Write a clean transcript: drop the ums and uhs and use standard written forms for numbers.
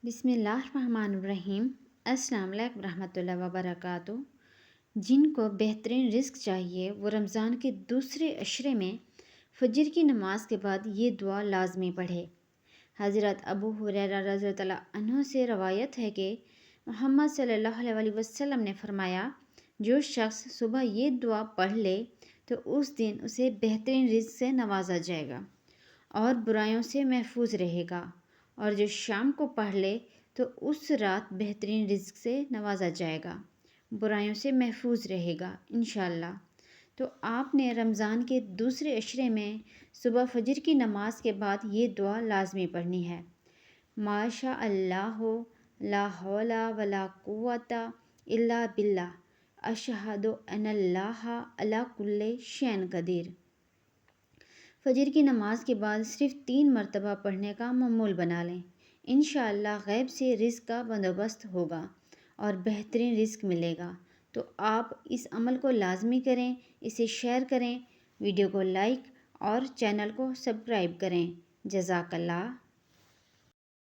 بسم اللہ الرحمن الرحیم۔ السلام علیکم ورحمۃ اللہ وبرکاتہ۔ جن کو بہترین رزق چاہیے وہ رمضان کے دوسرے عشرے میں فجر کی نماز کے بعد یہ دعا لازمی پڑھے۔ حضرت ابو ہریرہ رضی اللہ عنہ سے روایت ہے کہ محمد صلی اللہ علیہ وسلم نے فرمایا، جو شخص صبح یہ دعا پڑھ لے تو اس دن اسے بہترین رزق سے نوازا جائے گا اور برائیوں سے محفوظ رہے گا، اور جو شام کو پڑھ لے تو اس رات بہترین رزق سے نوازا جائے گا، برائیوں سے محفوظ رہے گا انشاءاللہ۔ تو آپ نے رمضان کے دوسرے عشرے میں صبح فجر کی نماز کے بعد یہ دعا لازمی پڑھنی ہے۔ ماشاء اللہ لا حول ولا قوت الا باللہ، اشہد ان اللہ علی کل شیء قدیر۔ فجر کی نماز کے بعد صرف 3 مرتبہ پڑھنے کا معمول بنا لیں، انشاءاللہ غیب سے رزق کا بندوبست ہوگا اور بہترین رزق ملے گا۔ تو آپ اس عمل کو لازمی کریں، اسے شیئر کریں، ویڈیو کو لائک اور چینل کو سبسکرائب کریں۔ جزاک اللہ۔